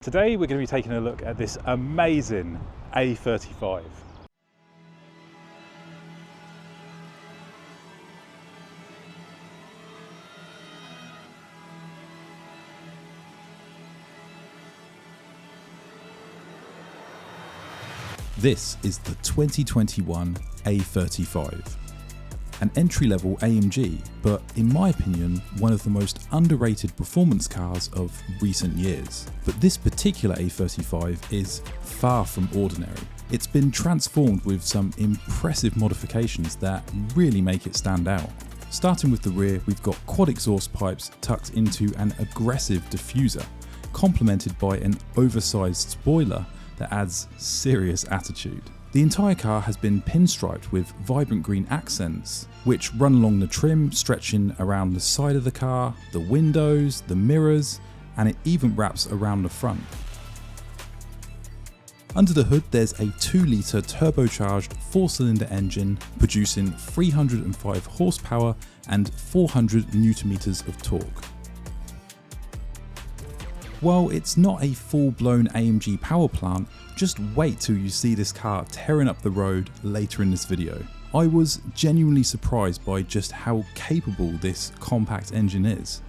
Today we're going to be taking a look at this amazing A35. This is the 2021 A35, an entry-level AMG, but in my opinion, one of the most underrated performance cars of recent years. But this particular A35 is far from ordinary. It's been transformed with some impressive modifications that really make it stand out. Starting with the rear, we've got quad exhaust pipes tucked into an aggressive diffuser, complemented by an oversized spoiler that adds serious attitude. The entire car has been pinstriped with vibrant green accents, which run along the trim, stretching around the side of the car, the windows, the mirrors, and it even wraps around the front. Under the hood, there's a 2-litre turbocharged 4-cylinder engine producing 305 horsepower and 400 Nm of torque. While it's not a full-blown AMG power plant, just wait till you see this car tearing up the road later in this video. I was genuinely surprised by just how capable this compact engine is.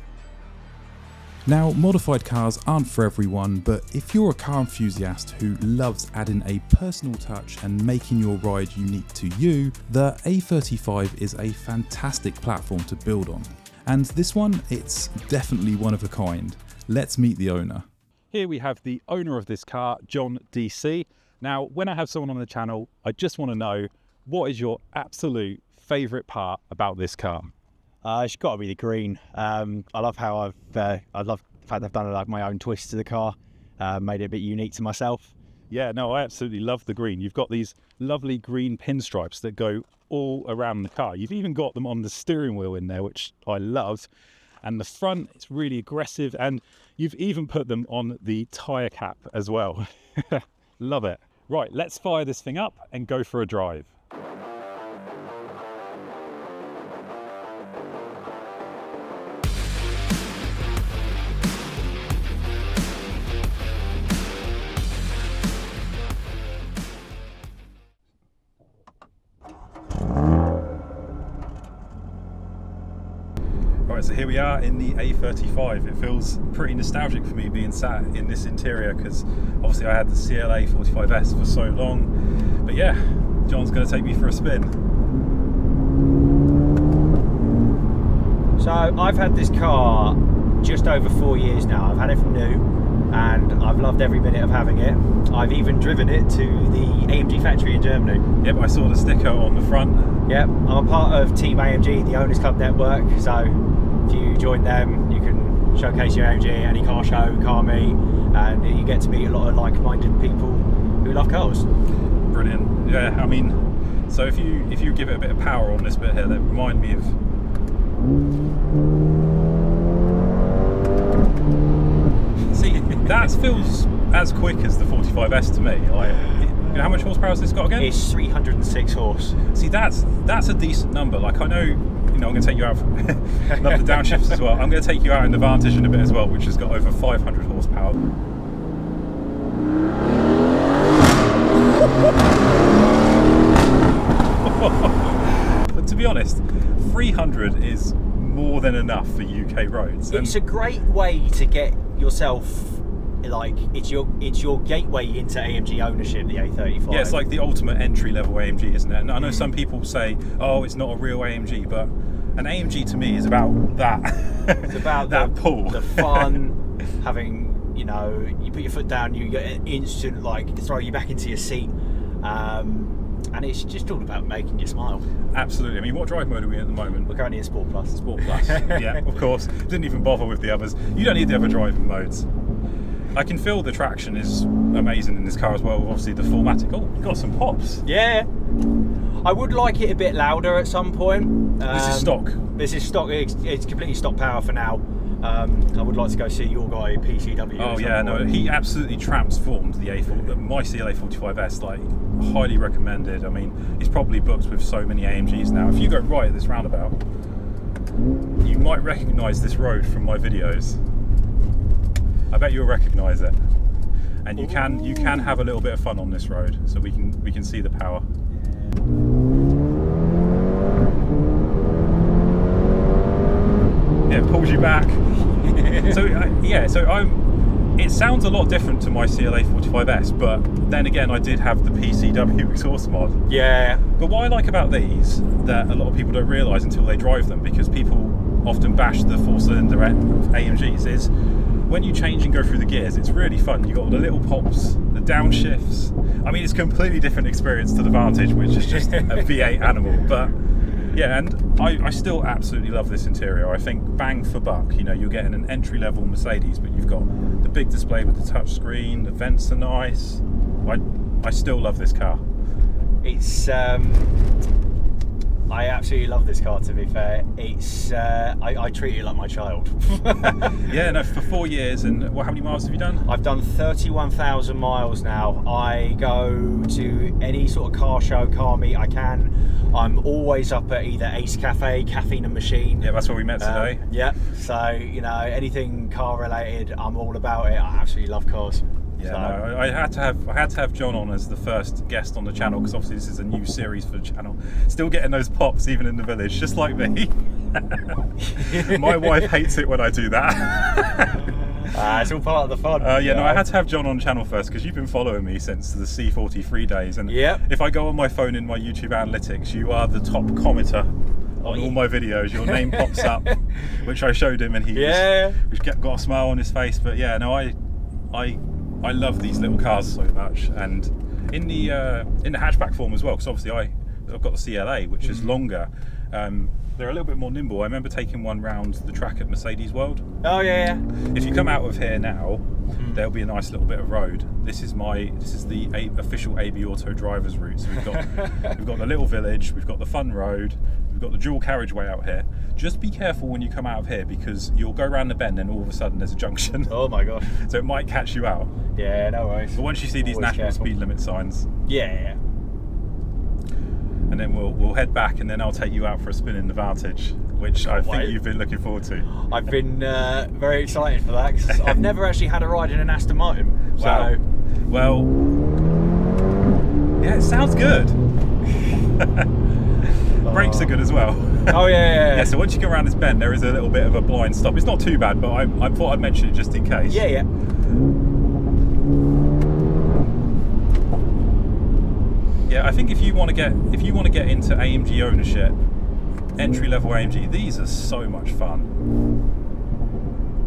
Now, modified cars aren't for everyone, but if you're a car enthusiast who loves adding a personal touch and making your ride unique to you, the A35 is a fantastic platform to build on. And this one, it's definitely one of a kind. Let's meet the owner. Here we have the owner of this car, John DC. Now, when I have someone on the channel, I just want to know, what is your absolute favourite part about this car? It's got to be the green. I love how I love the fact I've done like my own twist to the car, made it a bit unique to myself. Yeah, no, I absolutely love the green. You've got these lovely green pinstripes that go all around the car. You've even got them on the steering wheel in there, which I love. And the front, it's really aggressive, and you've even put them on the tyre cap as well. Love it. Right, let's fire this thing up and go for a drive. Right, so here we are in the A35. It feels pretty nostalgic for me being sat in this interior because obviously I had the CLA45s for so long. But yeah, John's going to take me for a spin. So I've had this car just over 4 years now. I've had it from new and I've loved every minute of having it. I've even driven it to the AMG factory in Germany. Yep, I saw the sticker on the front. Yep, I'm a part of Team AMG, the Owners Club network, so if you join them, you can showcase your AMG, any car show, car meet, and you get to meet a lot of like-minded people who love cars. Brilliant. Yeah, I mean, so if you give it a bit of power on this bit here, that remind me of. See, that feels as quick as the 45S to me. Like, you know, how much horsepower has this got again? It's 306 horse. See, that's a decent number. Like, I know, you know, I'm going to take you out. Love the downshifts as well. I'm going to take you out in the Vantage in a bit as well, which has got over 500 horsepower. But to be honest, 300 is more than enough for UK roads. It's a great way to get yourself, like, it's your gateway into AMG ownership, the A35. Yeah, it's like the ultimate entry-level AMG, isn't it? And I know some people say, oh, it's not a real AMG, but an AMG to me is about that. It's about that pull. The fun, having, you know, you put your foot down, you get an instant, like, throw you back into your seat. And it's just all about making you smile. Absolutely. I mean, what drive mode are we in at the moment? We're currently in Sport Plus. Sport Plus. Yeah, of course. Didn't even bother with the others. You don't need the other driving modes. I can feel the traction is amazing in this car as well. Obviously, the 4MATIC. Oh, you've got some pops. Yeah. I would like it a bit louder at some point. This is stock. This is stock. It's completely stock power for now. I would like to go see your guy PCW. Oh yeah, no, he absolutely transformed the my CLA45S. Like, highly recommended. I mean, he's probably booked with so many AMGs now. If you go right at this roundabout, you might recognise this road from my videos. I bet you'll recognise it. and you can have a little bit of fun on this road. So we can see the power. Yeah, it pulls you back. It sounds a lot different to my CLA45s, but then again, I did have the PCW exhaust mod. Yeah. But what I like about these, that a lot of people don't realise until they drive them, because people often bash the 4-cylinder AMGs, is when you change and go through the gears, it's really fun. You've got the little pops, the downshifts. I mean, it's a completely different experience to the Vantage, which is just a V8 animal. But yeah, and I still absolutely love this interior. I think bang for buck, you know, you're getting an entry-level Mercedes, but you've got the big display with the touch screen, the vents are nice. I still love this car. It's I absolutely love this car, to be fair. It's I treat it like my child. Yeah, no, for 4 years. And how many miles have you done? I've done 31,000 miles now. I go to any sort of car show, car meet I can. I'm always up at either Ace Cafe, Caffeine and Machine. Yeah, that's where we met today. Yeah, so, you know, anything car related, I'm all about it. I absolutely love cars. Yeah, so. no, I had to have John on as the first guest on the channel, because obviously this is a new series for the channel. Still getting those pops even in the village, just like me. My wife hates it when I do that. It's all part of the fun. No, I had to have John on channel first, because you've been following me since the C43 days, and Yep. if I go on my phone in my YouTube analytics, you are the top commenter on all my videos. Your name pops up, which I showed him, and he got a smile on his face. But yeah, no, I love these little cars so much, and in the hatchback form as well, because obviously I've got the CLA, which is longer. They're a little bit more nimble. I remember taking one round the track at Mercedes World. Oh yeah. If you come out of here now, there'll be a nice little bit of road. This is the official ABAUTO driver's route. So we've got the little village, we've got the fun road, we've got the dual carriageway out here. Just be careful when you come out of here, because you'll go around the bend and all of a sudden there's a junction. Oh my gosh. So it might catch you out. Yeah, no worries. But once you see these Always national careful. speed limit signs, Yeah. and then we'll head back, and then I'll take you out for a spin in the Vantage, which I think wait. you've been looking forward to. I've been very excited for that, because I've never actually had a ride in an Aston Martin. So. Wow. Well, yeah, it sounds good. Brakes are good as well. Oh yeah. Yeah, so once you go around this bend, there is a little bit of a blind stop. It's not too bad, but I thought I'd mention it just in case. Yeah. Yeah, I think if you want to get into AMG ownership, entry level AMG, these are so much fun.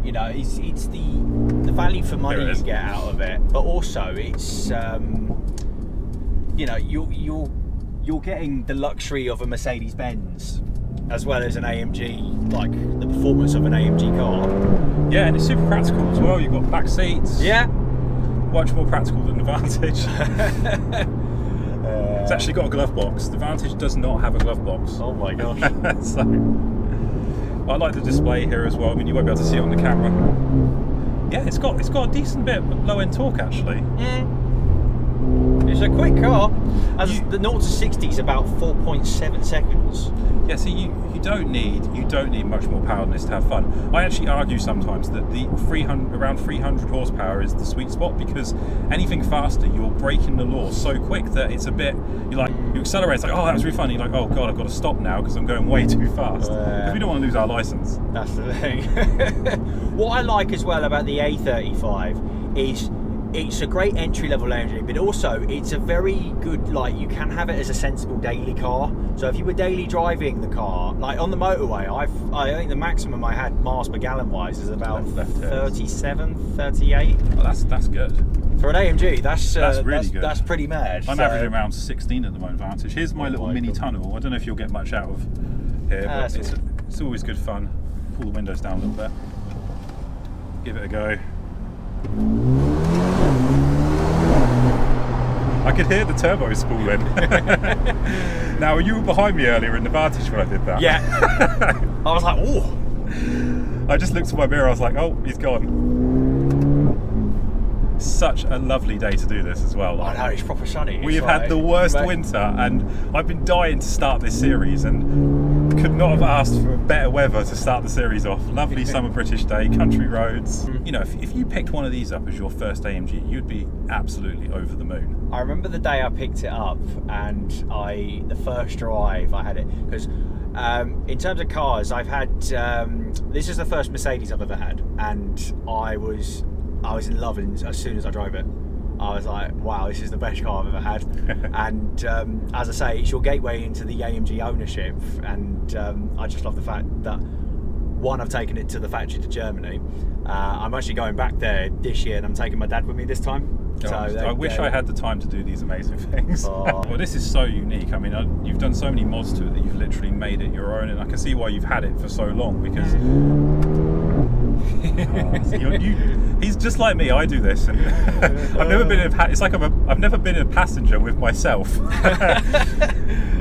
You know, it's the value for money you get out of it, but also it's you know, you're getting the luxury of a Mercedes Benz as well as an AMG, like the performance of an AMG car. Yeah, and it's super practical as well. You've got back seats. Yeah. Much more practical than the Vantage. It's actually got a glove box. The Vantage does not have a glove box. Oh my gosh. So, I like the display here as well. I mean, you won't be able to see it on the camera. Yeah, it's got a decent bit of low-end torque actually. It's a quick car. As the 0 to 60 is about 4.7 seconds. Yeah, so you don't need much more power than this to have fun. I actually argue sometimes that the around 300 horsepower is the sweet spot, because anything faster, you're breaking the law so quick that it's a bit, you accelerate, it's like, oh, that was really funny, like, oh god, I've got to stop now because I'm going way too fast. Because we don't want to lose our license. That's the thing. What I like as well about the A35 is it's a great entry-level AMG, but also it's a very good, like, you can have it as a sensible daily car. So if you were daily driving the car, like on the motorway, I think the maximum I had miles per gallon wise is about 37, 38. Oh, that's good. For an AMG, that's really good. That's pretty mad. I'm averaging around 16 at the moment, Vantage. Here's my little mini tunnel. I don't know if you'll get much out of here, but it's always good fun. Pull the windows down a little bit. Give it a go. I could hear the turbo spooling. Now, you were behind me earlier in the Vantage when I did that. Yeah. I was like, oh. I just looked at my mirror, I was like, oh, he's gone. Such a lovely day to do this as well. I know, it's proper sunny. We have had the worst winter, and I've been dying to start this series, and could not have asked for better weather to start the series off. Lovely summer British day, country roads. You know, if you picked one of these up as your first AMG, you'd be absolutely over the moon. I remember the day I picked it up, and the first drive I had it, because in terms of cars, I've had this is the first Mercedes I've ever had, and I was in love as soon as I drove it. I was like, wow, this is the best car I've ever had. And as I say, it's your gateway into the AMG ownership, and I just love the fact that, one, I've taken it to the factory to Germany. I'm actually going back there this year, and I'm taking my dad with me this time. Oh, So I wish I had the time to do these amazing things. Oh. Well, this is so unique. I mean, you've done so many mods to it that you've literally made it your own, and I can see why you've had it for so long, because he's just like me. I do this, and I've never been it's like I've never been a passenger with myself.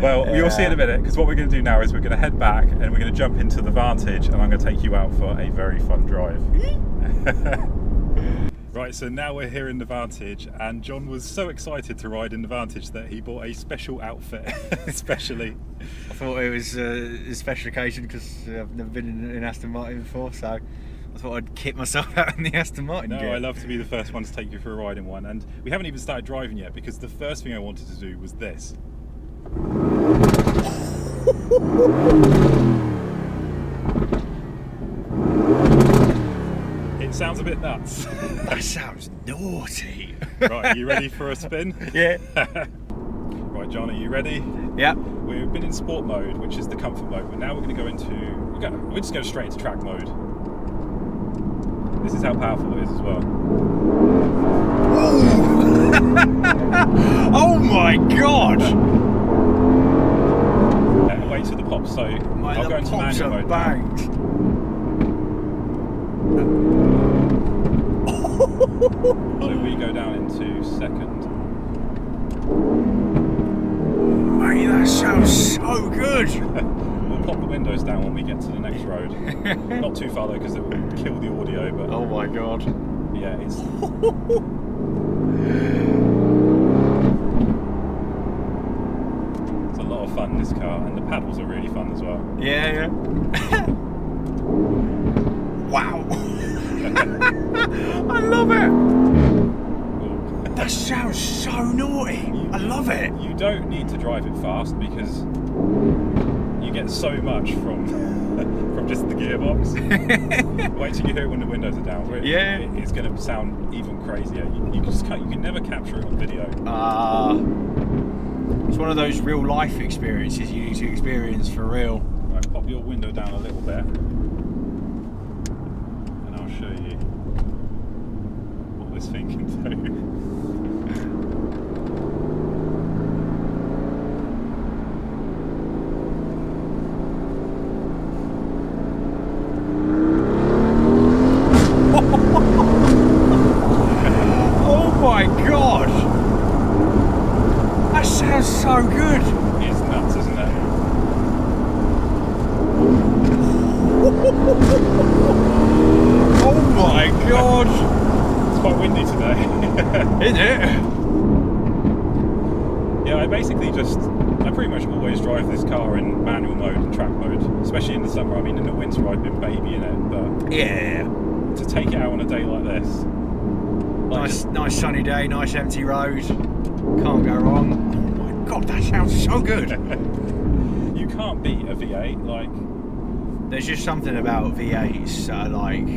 Well, you'll see in a minute, because what we're going to do now is we're going to head back and we're going to jump into the Vantage, and I'm going to take you out for a very fun drive. Right, so now we're here in the Vantage, and John was so excited to ride in the Vantage that he bought a special outfit, especially. I thought it was a special occasion because I've never been in Aston Martin before, so I thought I'd kit myself out in the Aston Martin. No, gear. I love to be the first one to take you for a ride in one, and we haven't even started driving yet, because the first thing I wanted to do was this. It sounds a bit nuts. That sounds naughty. Right, you ready for a spin? Yeah. Right, John, are you ready? Yep. We've been in sport mode, which is the comfort mode, but now we're going to go into... We're just going straight into track mode. This is how powerful it is as well. Oh my god! Away to the pops, so I'll go into pops manual are mode banged. So we go down into second. Mate, that sounds so good! We'll pop the windows down when we get to the next road. Not too far though, because it will kill the audio, but... Oh my god. Yeah, it's... It's a lot of fun, this car, and the paddles are really fun as well. Yeah. Wow. I love it. Cool. That sounds so naughty. I love it. You don't need to drive it fast, because you get so much from just the gearbox. Wait till you hear it when the windows are down. Yeah. It's going to sound even crazier. You can never capture it on video. It's one of those real life experiences you need to experience for real. Right, pop your window down a little bit, and I'll show you what this thing can do. Oh my god! That sounds so good! It's nuts, isn't it? Oh my god! It's quite windy today. Isn't it? Yeah, I pretty much always drive this car in manual mode and track mode, especially in the summer. I mean, in the winter I've been babying it, but Yeah. to take it out on a day like this, Nice sunny day, nice empty road. Can't go wrong. Oh my god, that sounds so good! you can't beat a V8. Like, There's just something about V8s that are like,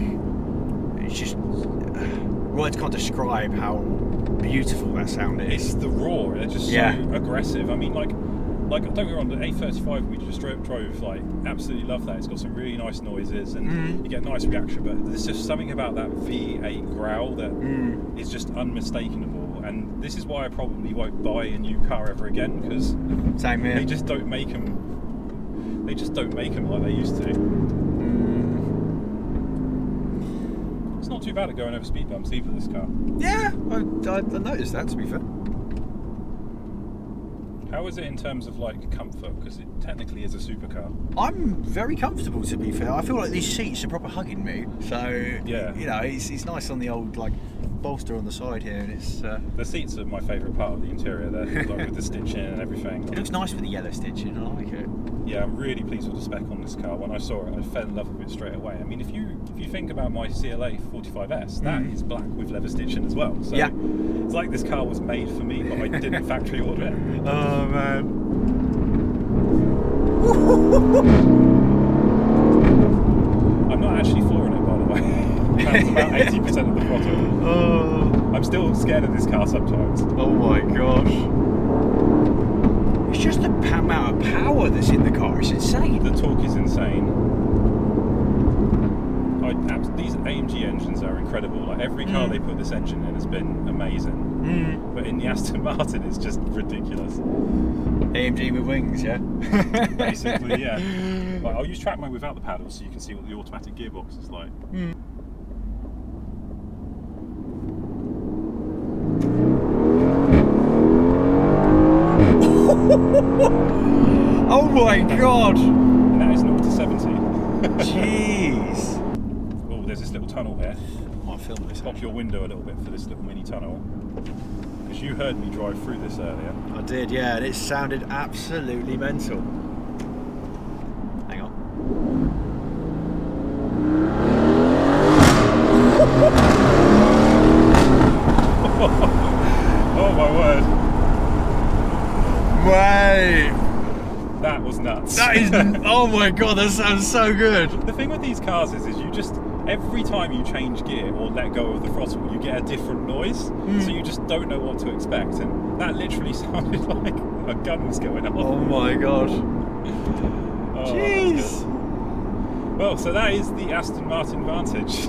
it's just, words can't describe how beautiful that sound is. it's the roar. They're just so aggressive. I mean, like don't get me wrong, the A35 we just drove, like, absolutely love that. It's got some really nice noises, and you get nice reaction, but there's just something about that V8 growl that is just unmistakable, and this is why I probably won't buy a new car ever again, because Same here. they just don't make them like they used to. It's not too bad at going over speed bumps either, this car. Yeah, I noticed that, to be fair. How is it in terms of like comfort? Because it technically is a supercar. I'm very comfortable, to be fair. I feel like these seats are proper hugging me. So Yeah. you know, it's nice on the old like bolster on the side here, and it's. The seats are my favourite part of the interior. They're like with the stitching and everything. It looks nice with the yellow stitching. I like it. Yeah, I'm really pleased with the spec on this car. When I saw it, I fell in love with it straight away. I mean, if you think about my CLA45s, that is black with leather stitching as well. So Yeah. it's like this car was made for me, but I didn't factory order it. Oh man. I'm not actually flooring it, by the way. That's about 80% of the throttle. Oh. I'm still scared of this car sometimes. Oh my gosh. It's just the amount of power that's in the car. It's insane. The torque is insane. These AMG engines are incredible. Like every car they put this engine in has been amazing. But in the Aston Martin, it's just ridiculous. AMG with wings, yeah? Basically, yeah. Like, I'll use track mode without the paddles so you can see what the automatic gearbox is like. Oh my god! And that is 0 to 70. Jeez! Oh, there's this little tunnel here. I'll film this. Pop your window a little bit for this little mini tunnel. Because you heard me drive through this earlier. I did, yeah, and it sounded absolutely mental. Hang on. Oh my word. Mate! That was nuts. That is, oh my god, that sounds so good. The thing with these cars is you just, every time you change gear or let go of the throttle, you get a different noise. So you just don't know what to expect. And that literally sounded like a gun was going off. Oh my god. Oh, Jeez. well, so that is the Aston Martin Vantage.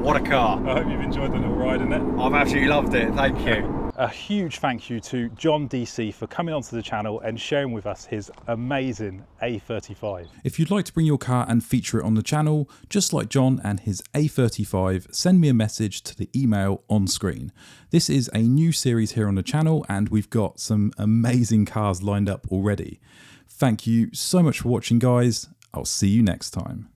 What a car. I hope you've enjoyed the little ride in it. I've absolutely loved it, thank you. A huge thank you to John DC for coming onto the channel and sharing with us his amazing A35. If you'd like to bring your car and feature it on the channel, just like John and his A35, send me a message to the email on screen. This is a new series here on the channel and we've got some amazing cars lined up already. Thank you so much for watching, guys. I'll see you next time.